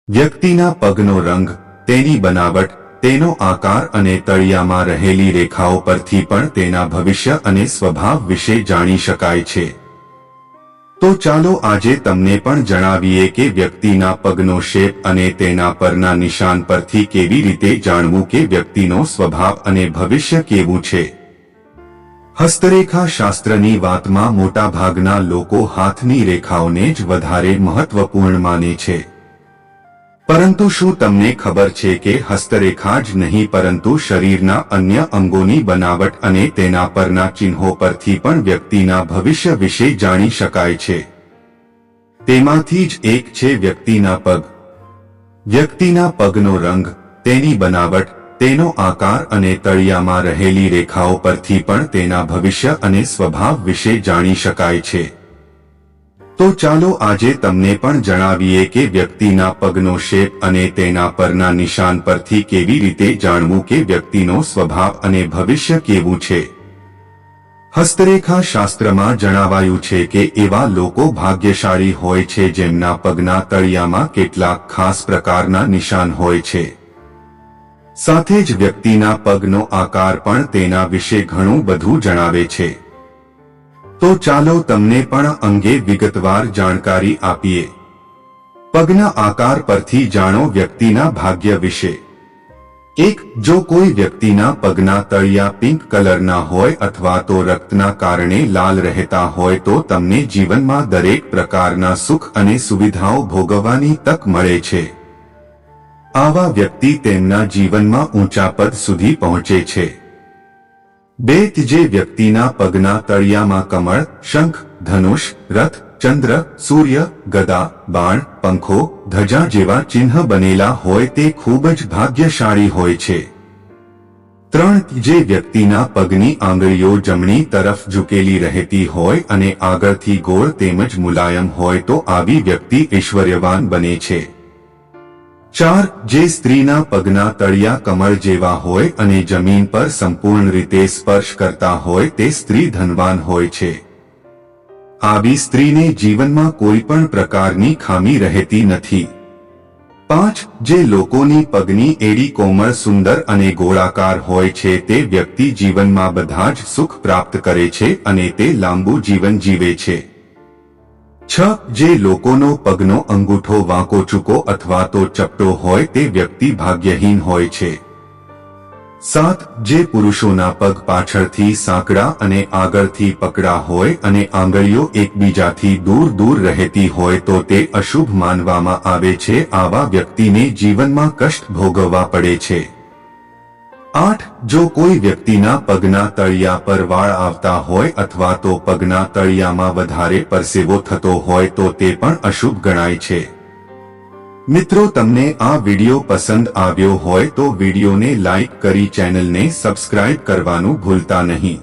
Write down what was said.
વ્યક્તિના પગનો રંગ, તેની બનાવટ, તેનો આકાર અને તળિયામાં રહેલી રેખાઓ પરથી પણ તેના ભવિષ્ય અને સ્વભાવ વિશે જાણી શકાય છે. તો ચાલો આજે તમને પણ જણાવીએ કે વ્યક્તિના પગનો શેપ અને તેના પરના નિશાન પરથી કેવી રીતે જાણવું કે વ્યક્તિનો સ્વભાવ અને ભવિષ્ય કેવું છે. હસ્તરેખા શાસ્ત્રની વાતમાં મોટાભાગના લોકો હાથની રેખાઓને જ વધારે મહત્વપૂર્ણ માને છે. પરંતુ શું તમને ખબર છે કે હસ્તરેખા જ નહીં પરંતુ શરીરના અન્ય અંગોની બનાવટ અને તેના પરના ચિહ્નો પરથી પણ વ્યક્તિના ભવિષ્ય વિશે જાણી શકાય છે. તેમાંથી જ એક છે વ્યક્તિના પગ. વ્યક્તિના પગનો રંગ, તેની બનાવટ, તેનો આકાર અને તળિયામાં રહેલી રેખાઓ પરથી પણ તેના ભવિષ્ય અને સ્વભાવ વિશે જાણી શકાય છે. તો ચાલો આજે તમને પણ જણાવીએ કે વ્યક્તિના પગનો શેપ અને તેના પરના નિશાન પરથી કેવી રીતે જાણવું કે વ્યક્તિનો સ્વભાવ અને ભવિષ્ય કેવું છે. હસ્તરેખા શાસ્ત્રમાં જણાવાયું છે કે એવા લોકો ભાગ્યશાળી હોય છે જેમના પગના તળિયામાં કેટલાક ખાસ પ્રકારના નિશાન હોય છે. સાથે જ વ્યક્તિના પગનો આકાર પણ તેના વિશે ઘણું બધું જણાવે છે. તો ચાલો તમને પણ અંગે વિગતવાર જાણકારી આપીએ. પગના આકાર પરથી જાણો વ્યક્તિના ભાગ્ય વિશે. 1. જો કોઈ વ્યક્તિના પગના તળિયા પિંક કલરના હોય અથવા તો રક્તના કારણે લાલ રહેતા હોય તો તમને જીવનમાં દરેક પ્રકારના સુખ અને સુવિધાઓ ભોગવવાની તક મળે છે. આવા વ્યક્તિ તેમના જીવનમાં ઊંચા પદ સુધી પહોંચે છે. 2. જે વ્યક્તિના પગના તળિયામાં કમળ, શંખ, ધનુષ, રથ, ચંદ્ર, સૂર્ય, ગદા, બાણ, પંખો, ધજા જેવા ચિહ્ન બનેલા હોય તે ખૂબ જ ભાગ્યશાળી હોય છે. 3. જે વ્યક્તિના પગની આંગળીઓ જમણી તરફ ઝૂકેલી રહેતી હોય અને આગળથી ગોળ તેમજ મુલાયમ હોય તો આવી વ્યક્તિ ઐશ્વર્યવાન બને છે. 4. જે સ્ત્રીના પગના તળિયા કમળ જેવા હોય અને જમીન પર સંપૂર્ણ રીતે સ્પર્શ કરતા હોય તે સ્ત્રી ધનવાન હોય છે. આવી સ્ત્રીને જીવનમાં કોઈ પણ પ્રકારની ખામી રહેતી નથી. 5. જે લોકોની પગની એડી કોમળ, સુંદર અને ગોળાકાર હોય છે તે વ્યક્તિ જીવનમાં બધા જ સુખ પ્રાપ્ત કરે છે અને તે લાંબુ જીવન જીવે છે. 6. જે લોકોનો પગનો અંગૂઠો વાંકો ચૂકો અથવા તો ચપટો હોય તે વ્યક્તિ ભાગ્યહીન હોય છે. 7. જે પુરુષોના પગ પાછળથી સાંકડા અને આગળથી પકડા હોય અને આંગળીઓ એકબીજાથી દૂર દૂર રહેતી હોય તો તે અશુભ માનવામાં આવે છે. આવા વ્યક્તિને જીવનમાં કષ્ટ ભોગવવા પડે છે. 8. જો કોઈ વ્યક્તિના પગના તળિયા પર વાળ આવતા હોય અથવા તો પગના તળિયામાં વધારે પરસેવો થતો હોય તો તે પણ અશુભ ગણાય છે. મિત્રો, તમને આ વિડિયો પસંદ આવ્યો હોય તો વિડિયોને લાઈક કરી ચેનલને સબસ્ક્રાઇબ કરવાનું ભૂલતા નહીં.